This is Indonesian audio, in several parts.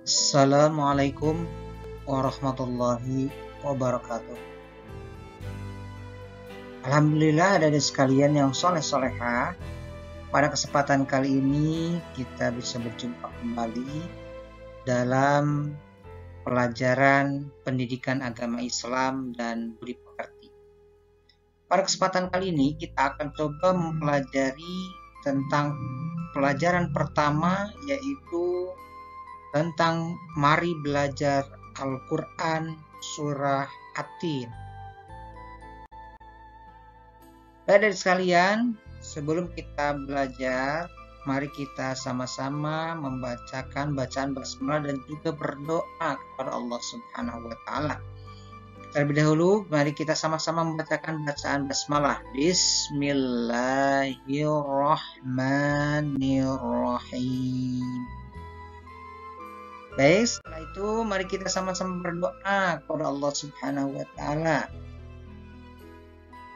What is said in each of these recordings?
Assalamualaikum warahmatullahi wabarakatuh. Alhamdulillah ada sekalian yang soleh-soleha. Pada kesempatan kali ini kita bisa berjumpa kembali dalam pelajaran pendidikan agama Islam dan budi pekerti. Pada kesempatan kali ini kita akan coba mempelajari tentang pelajaran pertama, yaitu tentang mari belajar Al-Quran surah At-Tin. Baik sekalian, sebelum kita belajar, mari kita sama-sama membacakan bacaan basmalah dan juga berdoa kepada Allah Subhanahu wa Ta'ala. Terlebih dahulu, mari kita sama-sama membacakan bacaan basmalah. Bismillahirrahmanirrahim. Baik, setelah itu mari kita sama-sama berdoa kepada Allah Subhanahu wa Ta'ala.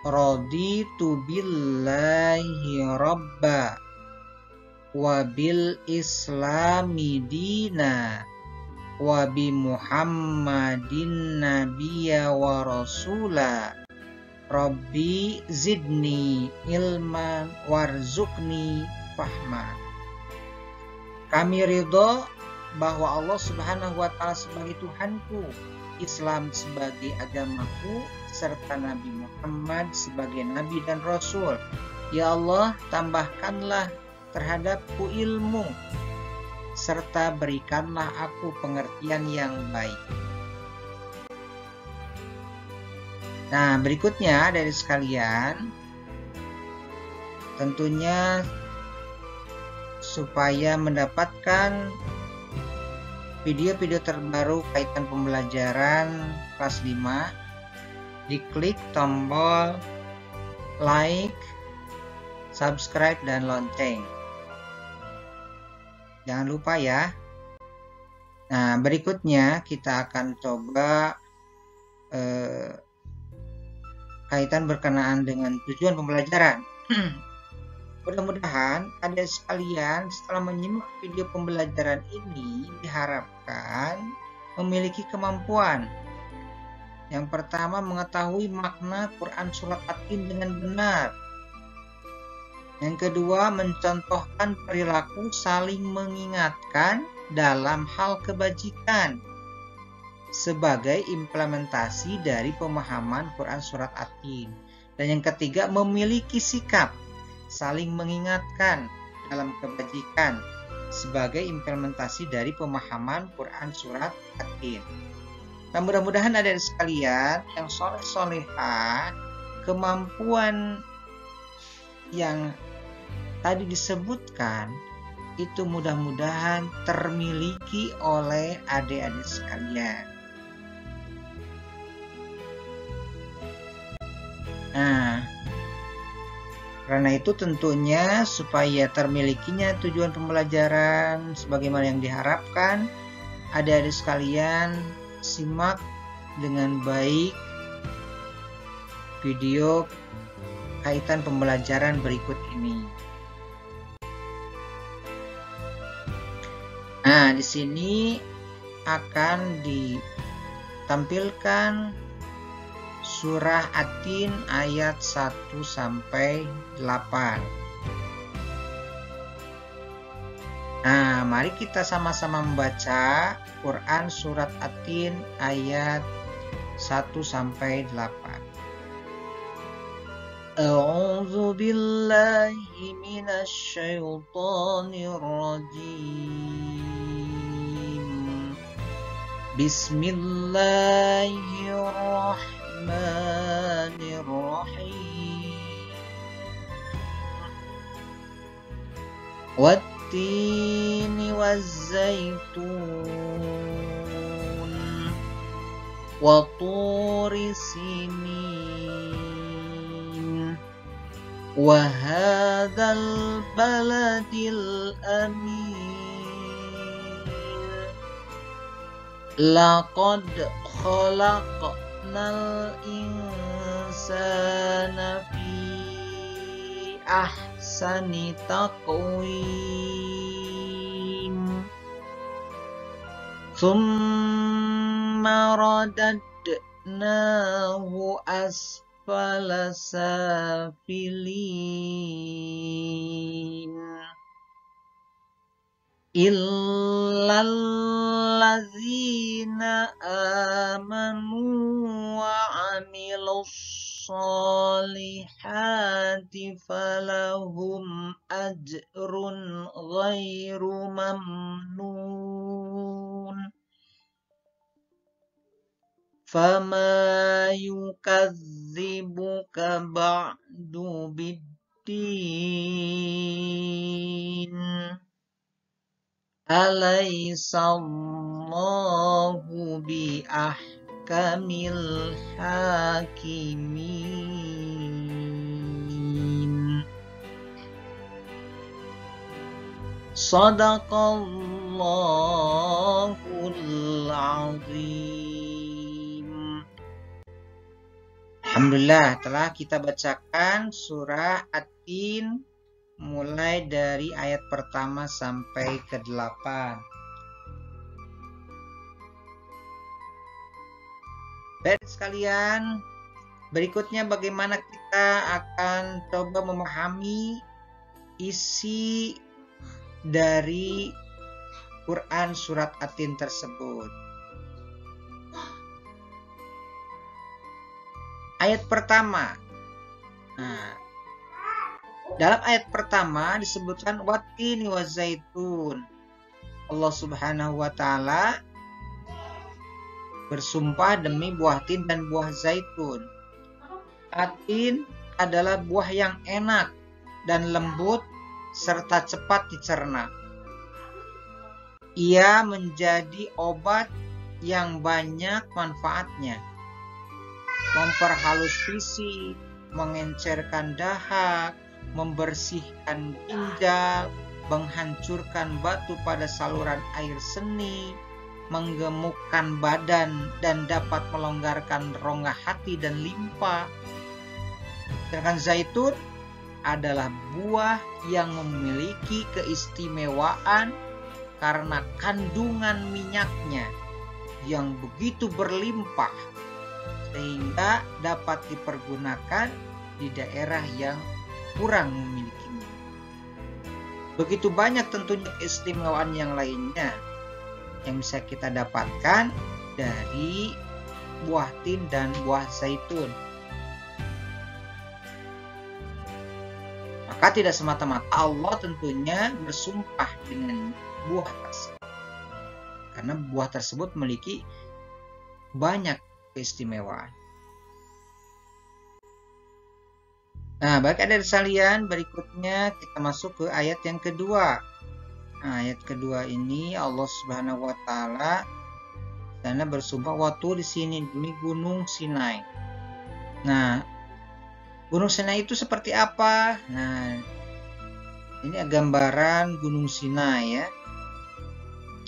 Raditu billahi rabba wa bil islami dina wa bi Muhammadin nabiyya wa rasula. Rabbi zidni ilman warzuqni fahma. Kami ridho bahwa Allah Subhanahu wa Ta'ala sebagai Tuhanku, Islam sebagai agamaku, serta Nabi Muhammad sebagai Nabi dan Rasul. Ya Allah, tambahkanlah terhadapku ilmu, serta berikanlah aku pengertian yang baik. Nah, berikutnya dari sekalian, tentunya supaya mendapatkan video-video terbaru kaitan pembelajaran kelas 5, diklik tombol like, subscribe, dan lonceng. Jangan lupa ya. Nah, berikutnya kita akan coba kaitan berkenaan dengan tujuan pembelajaran. Mudah-mudahan adik sekalian setelah menyimak video pembelajaran ini diharapkan memiliki kemampuan. Yang pertama, mengetahui makna Quran surat At-Tin dengan benar. Yang kedua, mencontohkan perilaku saling mengingatkan dalam hal kebajikan sebagai implementasi dari pemahaman Quran surat At-Tin. Dan yang ketiga, memiliki sikap saling mengingatkan dalam kebajikan sebagai implementasi dari pemahaman Quran surat At-Tin. Nah, mudah-mudahan ada sekalian yang soleh-soleha, kemampuan yang tadi disebutkan itu mudah-mudahan termiliki oleh adik-adik sekalian. Nah, karena itu tentunya supaya termilikinya tujuan pembelajaran sebagaimana yang diharapkan, adik-adik sekalian simak dengan baik video kaitan pembelajaran berikut ini. Nah, di sini akan ditampilkan surah At-Tin ayat 1 sampai 8. Nah, mari kita sama-sama membaca Quran surat At-Tin ayat 1 sampai 8. A'udzu billahi minasy syaithanir rajim. Bismillahirrahmanirrahim. Wat-tini waz-zaitun wa turi sinin wa hadzal baladil amin. Laqad khalaqnal insana fi ahsani taqwim. Thumma radadnahu asfala safilin illalladzina amanu wa amilus solihati falahum ajrun ghairu mamnun fama yukadzibuka ba'du biddin alaisallahu bi ahkamil hakimin. Sadaqallahul azim. Alhamdulillah, telah kita bacakan surah At-Tin mulai dari ayat pertama sampai ke-8. Baik sekalian, berikutnya bagaimana kita akan coba memahami isi dari Quran surat At-Tin tersebut. Ayat pertama. Nah, dalam ayat pertama disebutkan watini wa zaitun. Allah Subhanahu wa taala bersumpah demi buah tin dan buah zaitun. At-Tin adalah buah yang enak dan lembut serta cepat dicerna. Ia menjadi obat yang banyak manfaatnya. Memperhalus fisik, mengencerkan dahak, membersihkan ginjal, menghancurkan batu pada saluran air seni, menggemukkan badan dan dapat melonggarkan rongga hati dan limpa. Sedangkan zaitun adalah buah yang memiliki keistimewaan karena kandungan minyaknya yang begitu berlimpah sehingga dapat dipergunakan di daerah yang kurang memilikinya. Begitu banyak tentunya keistimewaan yang lainnya yang bisa kita dapatkan dari buah tin dan buah zaitun. Maka tidak semata-mata Allah tentunya bersumpah dengan buah tersebut, karena buah tersebut memiliki banyak keistimewaan. Nah, baik adik sekalian, berikutnya kita masuk ke ayat yang kedua. Nah, ayat kedua ini Allah Subhanahu wa taala sana bersumpah waktu di sini demi Gunung Sinai. Nah, Gunung Sinai itu seperti apa? Nah, ini gambaran Gunung Sinai ya.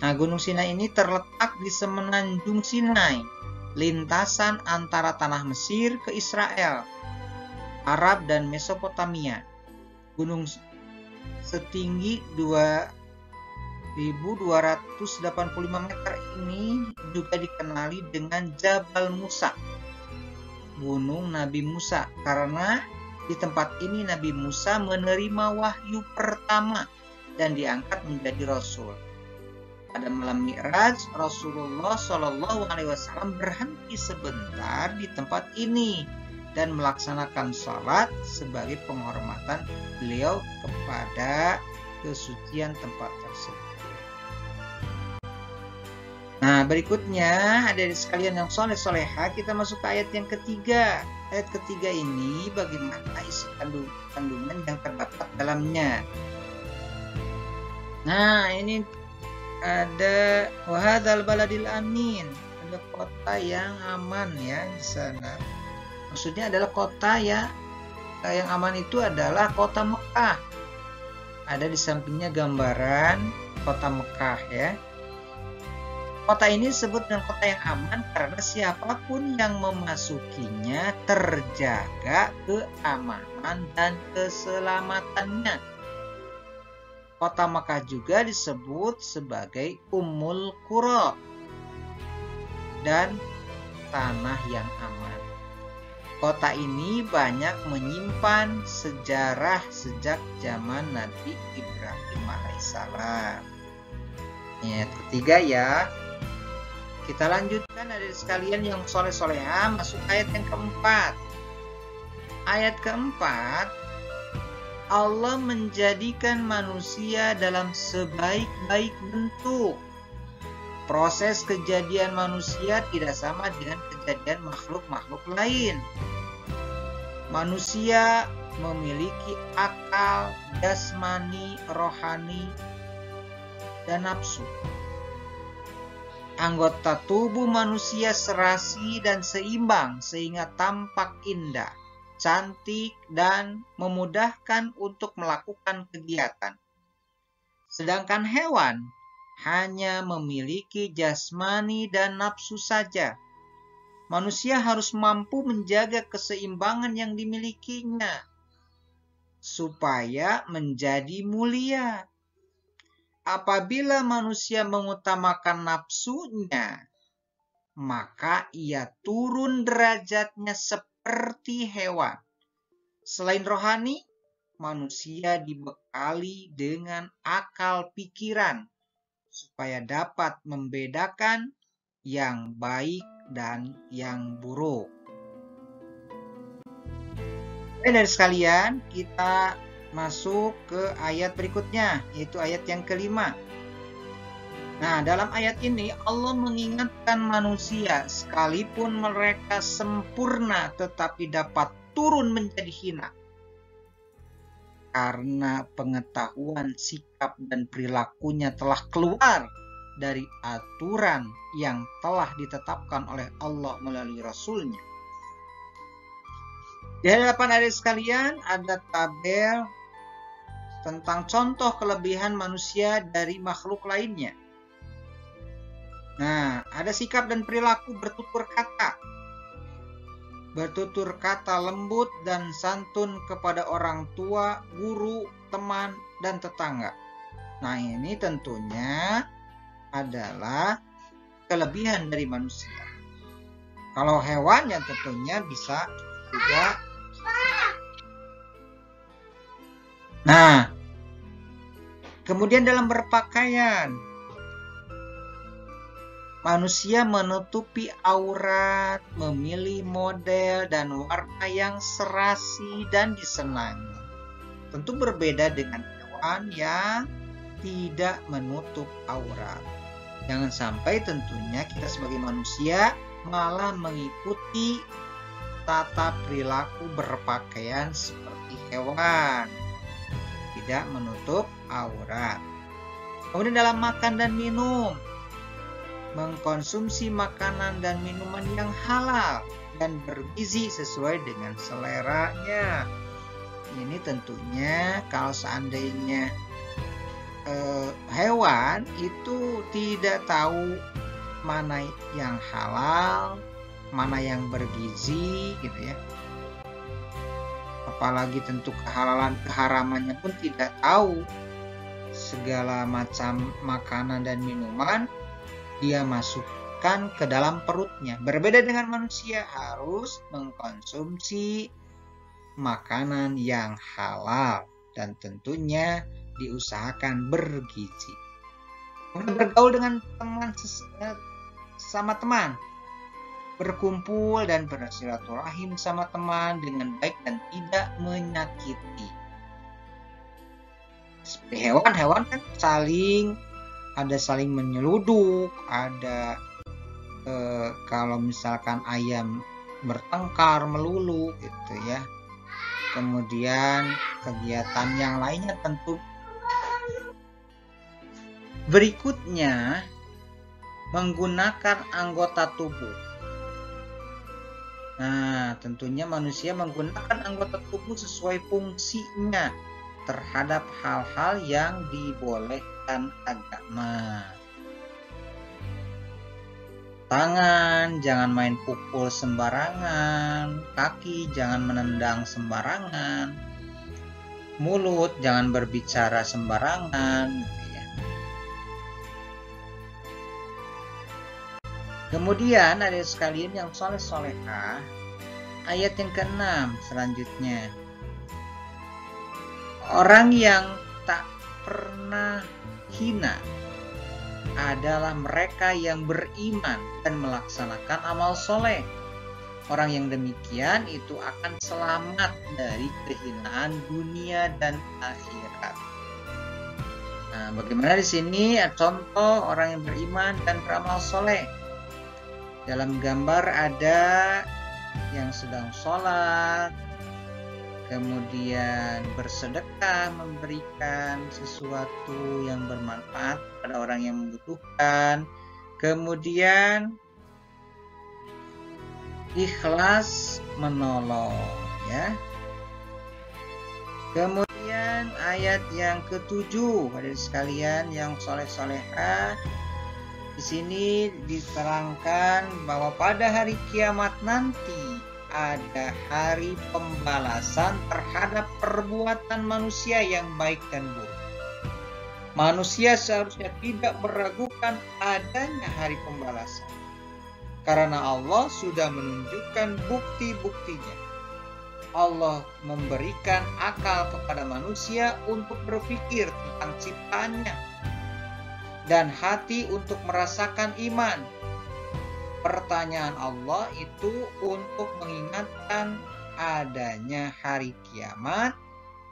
Nah, Gunung Sinai ini terletak di semenanjung Sinai, lintasan antara tanah Mesir ke Israel, Arab dan Mesopotamia. Gunung setinggi 2.285 meter ini juga dikenali dengan Jabal Musa, Gunung Nabi Musa, karena di tempat ini Nabi Musa menerima wahyu pertama dan diangkat menjadi Rasul. Pada malam Mi'raj, Rasulullah Shallallahu Alaihi Wasallam berhenti sebentar di tempat ini dan melaksanakan salat sebagai penghormatan beliau kepada kesucian tempat tersebut. Nah, berikutnya adik-adik sekalian yang soleh-soleha, kita masuk ke ayat yang ketiga. Ayat ketiga ini bagaimana isi kandungan yang terdapat dalamnya. Nah, ini ada wahadzal baladil amin, ada kota yang aman ya di sana. Maksudnya adalah kota ya yang aman itu adalah kota Mekah. Ada di sampingnya gambaran kota Mekah ya. Kota ini disebut dengan kota yang aman karena siapapun yang memasukinya terjaga keamanan dan keselamatannya. Kota Makkah juga disebut sebagai Ummul Qura dan tanah yang aman. Kota ini banyak menyimpan sejarah sejak zaman Nabi Ibrahim alaihissalam. Ayat ketiga ya. Kita lanjutkan adik sekalian yang soleh-soleha, masuk ayat yang keempat. Ayat keempat, Allah menjadikan manusia dalam sebaik-baik bentuk. Proses kejadian manusia tidak sama dengan kejadian makhluk-makhluk lain. Manusia memiliki akal, jasmani, rohani, dan nafsu. Anggota tubuh manusia serasi dan seimbang sehingga tampak indah, cantik, dan memudahkan untuk melakukan kegiatan. Sedangkan hewan hanya memiliki jasmani dan nafsu saja. Manusia harus mampu menjaga keseimbangan yang dimilikinya supaya menjadi mulia. Apabila manusia mengutamakan nafsunya, maka ia turun derajatnya seperti hewan. Selain rohani, manusia dibekali dengan akal pikiran supaya dapat membedakan yang baik dan yang buruk. Dari sekalian, kita masuk ke ayat berikutnya, yaitu ayat yang kelima. Nah, dalam ayat ini Allah mengingatkan manusia, sekalipun mereka sempurna tetapi dapat turun menjadi hina. Karena pengetahuan, sikap, dan perilakunya telah keluar dari aturan yang telah ditetapkan oleh Allah melalui Rasul-Nya. Di hadapan adik sekalian ada tabel tentang contoh kelebihan manusia dari makhluk lainnya. Nah, ada sikap dan perilaku bertutur kata. Bertutur kata lembut dan santun kepada orang tua, guru, teman, dan tetangga. Nah, ini tentunya adalah kelebihan dari manusia. Kalau hewan ya tentunya bisa juga. Nah, kemudian dalam berpakaian, manusia menutupi aurat, memilih model dan warna yang serasi dan disenangi. Tentu berbeda dengan hewan yang tidak menutup aurat. Jangan sampai tentunya kita sebagai manusia malah mengikuti tata perilaku berpakaian seperti hewan, tidak menutup aurat. Kemudian dalam makan dan minum, mengkonsumsi makanan dan minuman yang halal dan bergizi sesuai dengan seleranya. Ini tentunya kalau seandainya hewan itu tidak tahu mana yang halal, mana yang bergizi gitu ya. Apalagi tentu kehalalan keharamannya pun tidak tahu. Segala macam makanan dan minuman dia masukkan ke dalam perutnya. Berbeda dengan manusia, harus mengkonsumsi makanan yang halal dan tentunya diusahakan bergizi. Kemudian bergaul dengan teman sama teman, berkumpul dan bersilaturahim sama teman dengan baik dan tidak menyakiti. Seperti hewan kan saling menyeluduk, ada kalau misalkan ayam bertengkar melulu gitu ya. Kemudian kegiatan yang lainnya tentu. Berikutnya, menggunakan anggota tubuh. Nah, tentunya manusia menggunakan anggota tubuh sesuai fungsinya terhadap hal-hal yang dibolehkan agama. Tangan jangan main pukul sembarangan, kaki jangan menendang sembarangan, mulut jangan berbicara sembarangan gitu ya. Kemudian ada sekalian yang soleh-solehah, ayat yang ke-6 selanjutnya. Orang yang tak pernah hina adalah mereka yang beriman dan melaksanakan amal soleh. Orang yang demikian itu akan selamat dari kehinaan dunia dan akhirat. Nah, bagaimana di sini contoh orang yang beriman dan beramal soleh? Dalam gambar ada yang sedang sholat, kemudian bersedekah, memberikan sesuatu yang bermanfaat pada orang yang membutuhkan, kemudian ikhlas menolong, ya. Kemudian ayat yang ke-7, hadirin sekalian yang soleh-solehah, di sini diterangkan bahwa pada hari kiamat nanti ada hari pembalasan terhadap perbuatan manusia yang baik dan buruk. Manusia seharusnya tidak meragukan adanya hari pembalasan, karena Allah sudah menunjukkan bukti-buktinya. Allah memberikan akal kepada manusia untuk berpikir tentang ciptaannya dan hati untuk merasakan iman. Pertanyaan Allah itu untuk mengingatkan adanya hari kiamat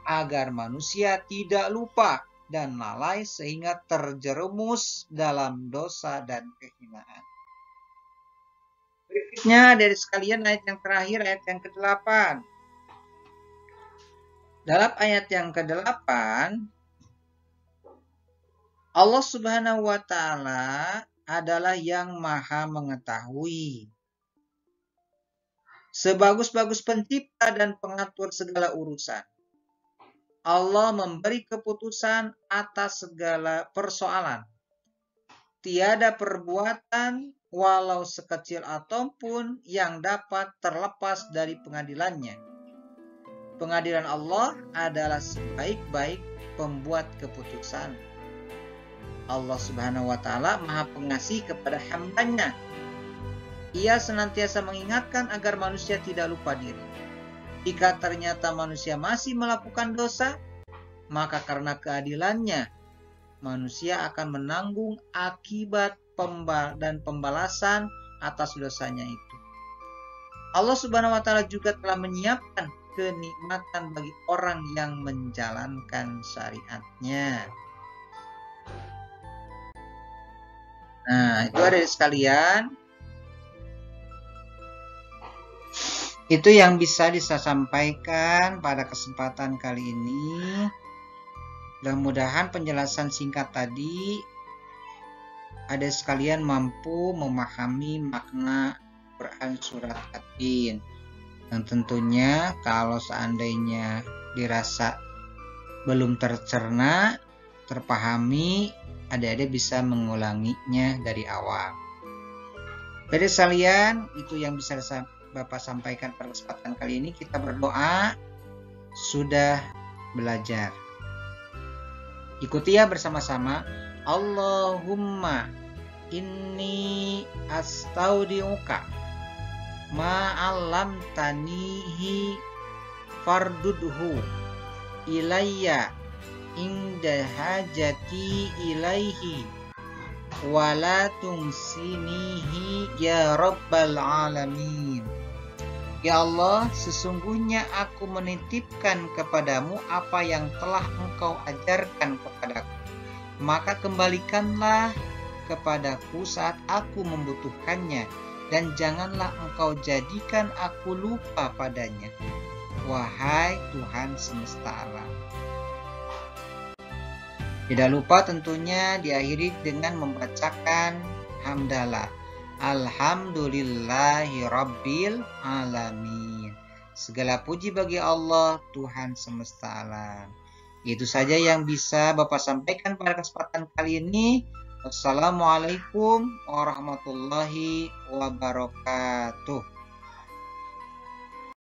agar manusia tidak lupa dan lalai sehingga terjerumus dalam dosa dan kehinaan. Berikutnya dari sekalian ayat yang terakhir, ayat yang ke-8. Dalam ayat yang ke-8, Allah Subhanahu wa Ta'ala adalah yang maha mengetahui. Sebagus-bagus pencipta dan pengatur segala urusan, Allah memberi keputusan atas segala persoalan. Tiada perbuatan walau sekecil apapun yang dapat terlepas dari pengadilannya. Pengadilan Allah adalah sebaik-baik pembuat keputusan. Allah Subhanahu wa Ta'ala Maha Pengasih kepada hambanya. Ia senantiasa mengingatkan agar manusia tidak lupa diri. Jika ternyata manusia masih melakukan dosa, maka karena keadilannya, manusia akan menanggung akibat dan pembalasan atas dosanya itu. Allah Subhanahu wa Ta'ala juga telah menyiapkan kenikmatan bagi orang yang menjalankan syariatnya. Nah, itu ada sekalian. Itu yang bisa disampaikan pada kesempatan kali ini. Mudah-mudahan penjelasan singkat tadi ada sekalian mampu memahami makna Quran surat Yasin. Dan tentunya kalau seandainya dirasa belum tercerna, terpahami, adik-adik bisa mengulanginya dari awal. Jadi sekalian, itu yang bisa Bapak sampaikan pada kesempatan kali ini. Kita berdoa, sudah belajar. Ikuti ya bersama-sama. Allahumma inni astaudiuka ma'alam tanihi fardudhu ilayya inda hajati ilaihi wala tungsinihi ya rabbal alamin. Ya Allah, sesungguhnya aku menitipkan kepadamu apa yang telah engkau ajarkan kepadaku, maka kembalikanlah kepadaku saat aku membutuhkannya, dan janganlah engkau jadikan aku lupa padanya, wahai Tuhan semesta alam. Tidak lupa tentunya diakhiri dengan membacakan hamdalah. Alhamdulillahi Rabbil Alamin. Segala puji bagi Allah, Tuhan semesta alam. Itu saja yang bisa Bapak sampaikan pada kesempatan kali ini. Wassalamualaikum warahmatullahi wabarakatuh.